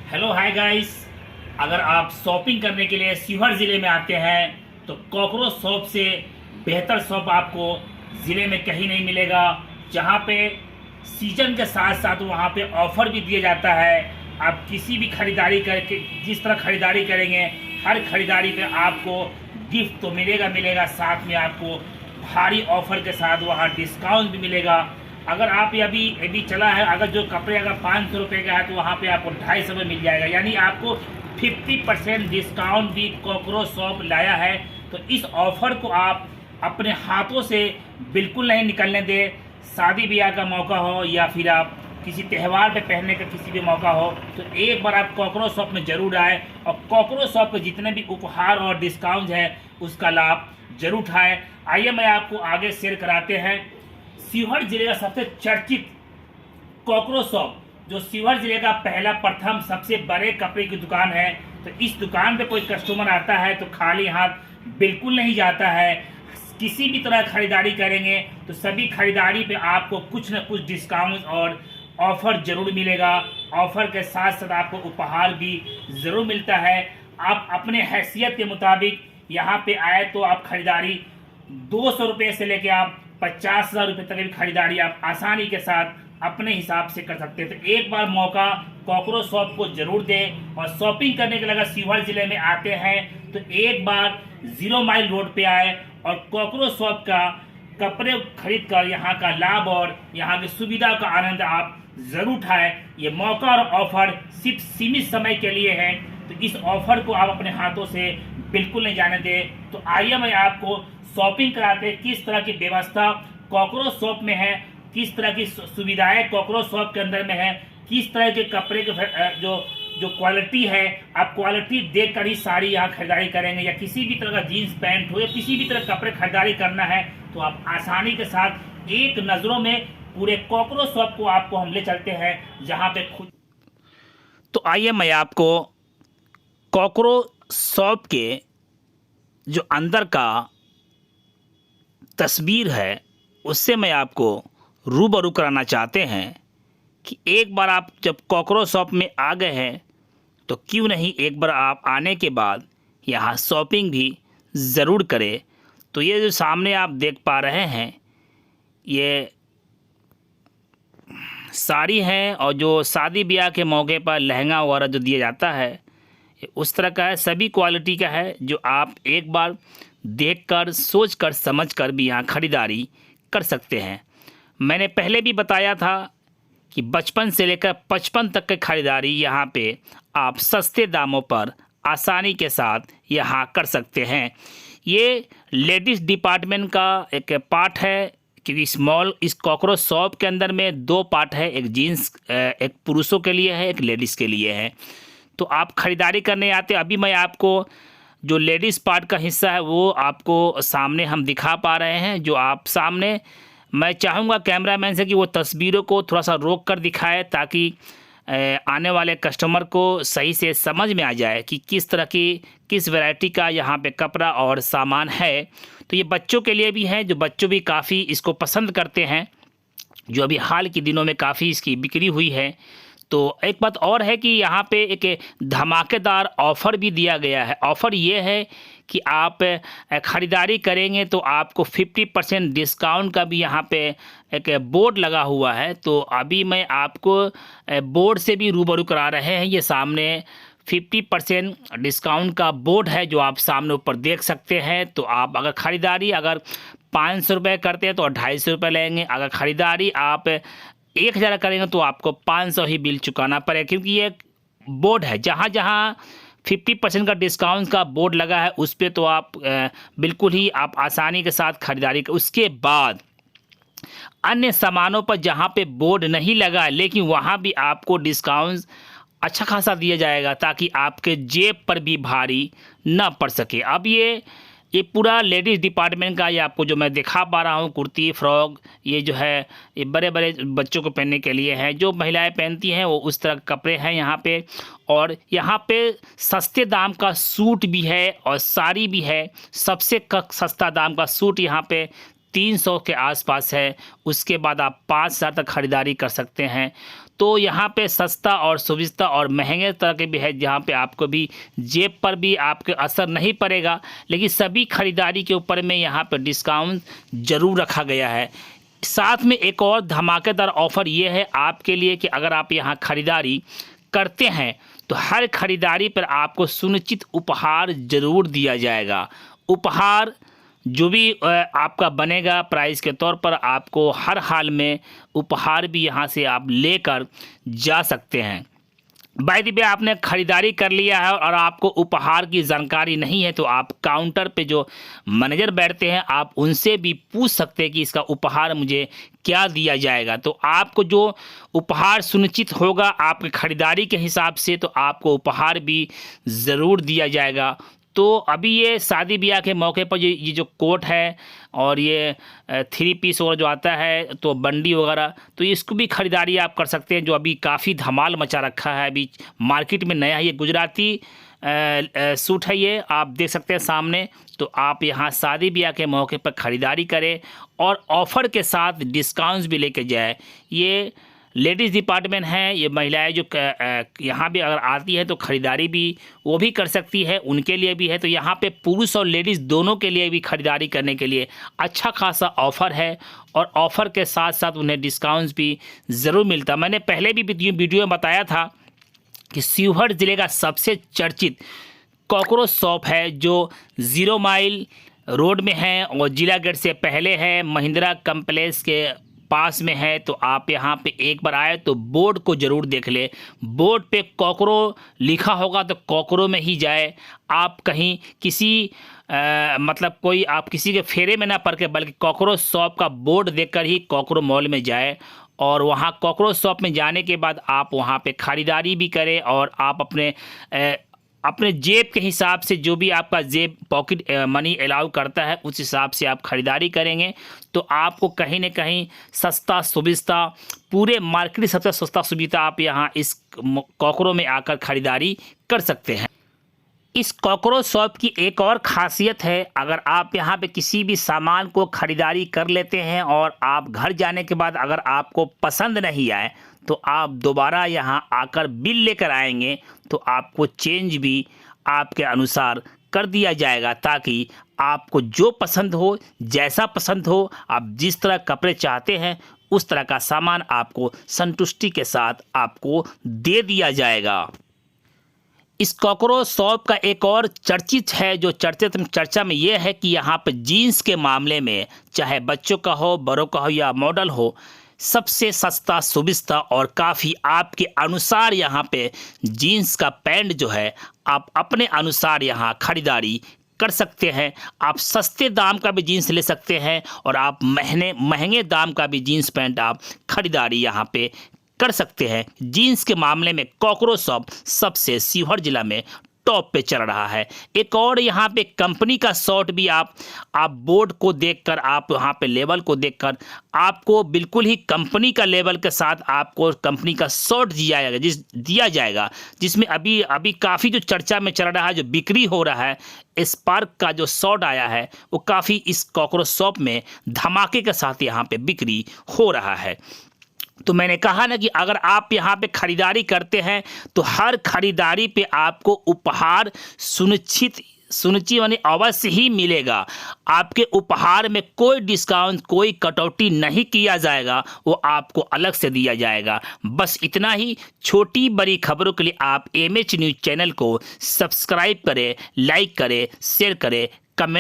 Hello hi guys. अगर आप shopping करने के लिए शिवहर ज़िले में आते हैं तो कॉकरोच शॉप से बेहतर शॉप आपको ज़िले में कहीं नहीं मिलेगा, जहां पे सीजन के साथ साथ वहां पे ऑफर भी दिया जाता है। आप किसी भी खरीदारी करके जिस तरह खरीदारी करेंगे, हर खरीदारी पे आपको गिफ्ट तो मिलेगा मिलेगा, साथ में आपको भारी ऑफर के साथ वहाँ डिस्काउंट भी मिलेगा। अगर आप अभी चला है, अगर जो कपड़े अगर 500 रुपये का है तो वहाँ पे आपको 250 में मिल जाएगा, यानी आपको 50% डिस्काउंट भी कॉकरोच शॉप लाया है। तो इस ऑफर को आप अपने हाथों से बिल्कुल नहीं निकलने दें। शादी ब्याह का मौका हो या फिर आप किसी त्यौहार पे पहनने का किसी भी मौका हो, तो एक बार आप कॉकरोच शॉप में ज़रूर आए और कॉकरोच शॉप के जितने भी उपहार और डिस्काउंट है उसका लाभ जरूर उठाएं। आइए मैं आपको आगे शेयर कराते हैं शिवहर जिले का सबसे चर्चित कॉकरोच शॉप, जो शिवहर जिले का पहला प्रथम सबसे बड़े कपड़े की दुकान है। तो इस दुकान पे कोई कस्टमर आता है तो खाली हाथ बिल्कुल नहीं जाता है। किसी भी तरह खरीदारी करेंगे तो सभी खरीदारी पे आपको कुछ न कुछ डिस्काउंट और ऑफर जरूर मिलेगा। ऑफर के साथ साथ आपको उपहार भी ज़रूर मिलता है। आप अपने हैसियत के मुताबिक यहाँ पे आए तो आप खरीदारी 200 रुपये से लेके आप 50,000 रुपये तक की खरीदारी आप आसानी के साथ अपने हिसाब से कर सकते हैं। तो एक बार मौका कॉकरोच शॉप को जरूर दें, और शॉपिंग करने के लिए अगर शिवहर जिले में आते हैं तो एक बार 0 माइल रोड पे आए और कॉकरोच शॉप का कपड़े खरीद कर यहाँ का लाभ और यहाँ की सुविधा का आनंद आप जरूर उठाएं। ये मौका और ऑफर सिर्फ सीमित समय के लिए है, तो इस ऑफर को आप अपने हाथों से बिल्कुल नहीं जाने दें। तो आइए मैं आपको शॉपिंग कराते किस तरह की व्यवस्था कॉकरोच शॉप में है, किस तरह की सुविधाएं कॉकरोच शॉप के अंदर में है, किस तरह के कपड़े के जो क्वालिटी है, आप क्वालिटी देख कर ही साड़ी यहाँ खरीदारी करेंगे, या किसी भी तरह का जीन्स पैंट हो या किसी भी तरह कपड़े खरीदारी करना है तो आप आसानी के साथ एक नज़रों में पूरे कॉकरोच शॉप को आपको हम ले चलते हैं, जहाँ पे खुद। तो आइए मैं आपको कॉकरोच शॉप के जो अंदर का तस्वीर है उससे मैं आपको रूबरू कराना चाहते हैं कि एक बार आप जब कॉकरोच शॉप में आ गए हैं तो क्यों नहीं एक बार आप आने के बाद यहाँ शॉपिंग भी ज़रूर करें। तो ये जो सामने आप देख पा रहे हैं ये साड़ी है, और जो शादी ब्याह के मौके पर लहंगा वगैरह जो दिया जाता है ये उस तरह का है, सभी क्वालिटी का है, जो आप एक बार देखकर सोचकर समझकर भी यहाँ खरीदारी कर सकते हैं। मैंने पहले भी बताया था कि 55 से लेकर 55 तक की खरीदारी यहाँ पे आप सस्ते दामों पर आसानी के साथ यहाँ कर सकते हैं। ये लेडीज़ डिपार्टमेंट का एक पार्ट है, क्योंकि इस कॉकरोच शॉप के अंदर में 2 पार्ट है, एक जीन्स एक पुरुषों के लिए है, एक लेडीज़ के लिए है। तो आप खरीदारी करने आते, अभी मैं आपको जो लेडीज़ पार्ट का हिस्सा है वो आपको सामने हम दिखा पा रहे हैं। जो आप सामने, मैं चाहूँगा कैमरामैन से कि वो तस्वीरों को थोड़ा सा रोक कर दिखाए, ताकि आने वाले कस्टमर को सही से समझ में आ जाए कि किस तरह की किस वैरायटी का यहाँ पे कपड़ा और सामान है। तो ये बच्चों के लिए भी है, जो बच्चों भी काफ़ी इसको पसंद करते हैं, जो अभी हाल के दिनों में काफ़ी इसकी बिक्री हुई है। तो एक बात और है कि यहाँ पे एक धमाकेदार ऑफ़र भी दिया गया है। ऑफ़र ये है कि आप ख़रीदारी करेंगे तो आपको 50% डिस्काउंट का भी यहाँ पे एक बोर्ड लगा हुआ है। तो अभी मैं आपको बोर्ड से भी रूबरू करा रहे हैं। ये सामने 50% डिस्काउंट का बोर्ड है, जो आप सामने ऊपर देख सकते हैं। तो आप अगर ख़रीदारी अगर 500 रुपये करते हैं तो 250 रुपये लेंगे। अगर ख़रीदारी आप 1000 करेंगे तो आपको 500 ही बिल चुकाना पड़ेगा, क्योंकि ये बोर्ड है, जहाँ जहाँ 50% का डिस्काउंट का बोर्ड लगा है उस पर तो आप बिल्कुल ही आप आसानी के साथ खरीदारी कर। उसके बाद अन्य सामानों पर जहाँ पे बोर्ड नहीं लगा है लेकिन वहाँ भी आपको डिस्काउंट अच्छा खासा दिया जाएगा, ताकि आपके जेब पर भी भारी ना पड़ सके। अब ये पूरा लेडीज़ डिपार्टमेंट का ये आपको जो मैं दिखा पा रहा हूँ, कुर्ती फ्रॉक, ये जो है ये बड़े बड़े बच्चों को पहनने के लिए है, जो महिलाएं पहनती हैं वो उस तरह के कपड़े हैं यहाँ पे। और यहाँ पे सस्ते दाम का सूट भी है और साड़ी भी है। सबसे सस्ता दाम का सूट यहाँ पे 300 के आसपास है, उसके बाद आप 5,000 तक खरीदारी कर सकते हैं। तो यहाँ पे सस्ता और सुविधा और महंगे तरह के भी है, जहाँ पे आपको भी जेब पर भी आपके असर नहीं पड़ेगा, लेकिन सभी खरीदारी के ऊपर में यहाँ पे डिस्काउंट ज़रूर रखा गया है। साथ में एक और धमाकेदार ऑफ़र ये है आपके लिए कि अगर आप यहाँ खरीदारी करते हैं तो हर खरीदारी पर आपको सुनिश्चित उपहार ज़रूर दिया जाएगा। उपहार जो भी आपका बनेगा प्राइस के तौर पर, आपको हर हाल में उपहार भी यहाँ से आप लेकर जा सकते हैं। बाय द वे, आपने ख़रीदारी कर लिया है और आपको उपहार की जानकारी नहीं है, तो आप काउंटर पे जो मैनेजर बैठते हैं आप उनसे भी पूछ सकते हैं कि इसका उपहार मुझे क्या दिया जाएगा। तो आपको जो उपहार सुनिश्चित होगा आपकी ख़रीदारी के हिसाब से, तो आपको उपहार भी ज़रूर दिया जाएगा। तो अभी ये शादी ब्याह के मौके पर ये जो कोट है और ये 3 पीस वगैरह जो आता है, तो बंडी वगैरह, तो इसको भी ख़रीदारी आप कर सकते हैं, जो अभी काफ़ी धमाल मचा रखा है अभी मार्केट में नया है। ये गुजराती सूट है, ये आप देख सकते हैं सामने। तो आप यहाँ शादी ब्याह के मौके पर ख़रीदारी करें और ऑफ़र के साथ डिस्काउंट्स भी लेके जाए। ये लेडीज़ डिपार्टमेंट है, ये महिलाएं जो यहाँ भी अगर आती है तो ख़रीदारी भी वो भी कर सकती है, उनके लिए भी है। तो यहाँ पे पुरुष और लेडीज़ दोनों के लिए भी ख़रीदारी करने के लिए अच्छा खासा ऑफ़र है, और ऑफ़र के साथ साथ उन्हें डिस्काउंट्स भी ज़रूर मिलता। मैंने पहले भी वीडियो में बताया था कि शिवहर ज़िले का सबसे चर्चित कॉकरोच शॉप है जो 0 माइल रोड में है और जिला गेट से पहले है, महिंद्रा कम्प्लेक्स के पास में है। तो आप यहाँ पे एक बार आए तो बोर्ड को ज़रूर देख ले, बोर्ड पे कॉकरो लिखा होगा तो कॉकरो में ही जाए। आप कहीं किसी मतलब कोई आप किसी के फेरे में ना पड़ के, बल्कि कॉकरोच शॉप का बोर्ड देखकर ही कॉकरो मॉल में जाए, और वहाँ कॉकरोच शॉप में जाने के बाद आप वहाँ पे ख़रीदारी भी करें, और आप अपने जेब के हिसाब से, जो भी आपका जेब पॉकेट मनी अलाउ करता है, उस हिसाब से आप ख़रीदारी करेंगे तो आपको कहीं ना कहीं सस्ता सुविधा, पूरे मार्केट सबसे सस्ता सुविधा आप यहाँ इस कॉकरो में आकर ख़रीदारी कर सकते हैं। इस कॉकरोच शॉप की एक और ख़ासियत है, अगर आप यहाँ पे किसी भी सामान को ख़रीदारी कर लेते हैं और आप घर जाने के बाद अगर आपको पसंद नहीं आए, तो आप दोबारा यहाँ आकर बिल लेकर आएंगे तो आपको चेंज भी आपके अनुसार कर दिया जाएगा, ताकि आपको जो पसंद हो, जैसा पसंद हो, आप जिस तरह कपड़े चाहते हैं उस तरह का सामान आपको संतुष्टि के साथ आपको दे दिया जाएगा। इस कॉकरोच शॉप का एक और चर्चित है, जो चर्चा में ये है कि यहाँ पर जीन्स के मामले में, चाहे बच्चों का हो, बड़ों का हो या मॉडल हो, सबसे सस्ता सुविधा और काफ़ी आपके अनुसार यहाँ पे जीन्स का पैंट जो है आप अपने अनुसार यहाँ खरीदारी कर सकते हैं। आप सस्ते दाम का भी जीन्स ले सकते हैं और आप महंगे दाम का भी जीन्स पैंट आप खरीदारी यहाँ पे कर सकते हैं। जीन्स के मामले में कॉकरोच शॉप सबसे शिवहर जिला में टॉप पे चल रहा है। एक और यहाँ पे कंपनी का शॉर्ट भी आप बोर्ड को देखकर, आप यहाँ पे लेवल को देखकर आपको बिल्कुल ही कंपनी का लेवल के साथ आपको कंपनी का शॉर्ट दिया जाएगा, जिसमें अभी काफ़ी जो चर्चा में चल रहा है, जो बिक्री हो रहा है, स्पार्क का जो शॉर्ट आया है वो काफ़ी इस कॉकरोच शॉप में धमाके के साथ यहाँ पे बिक्री हो रहा है। तो मैंने कहा ना कि अगर आप यहाँ पे ख़रीदारी करते हैं तो हर खरीदारी पे आपको उपहार सुनिश्चित यानी अवश्य ही मिलेगा। आपके उपहार में कोई डिस्काउंट, कोई कटौती नहीं किया जाएगा, वो आपको अलग से दिया जाएगा। बस इतना ही। छोटी बड़ी खबरों के लिए आप MH न्यूज़ चैनल को सब्सक्राइब करें, लाइक करें, शेयर करें, कमेंट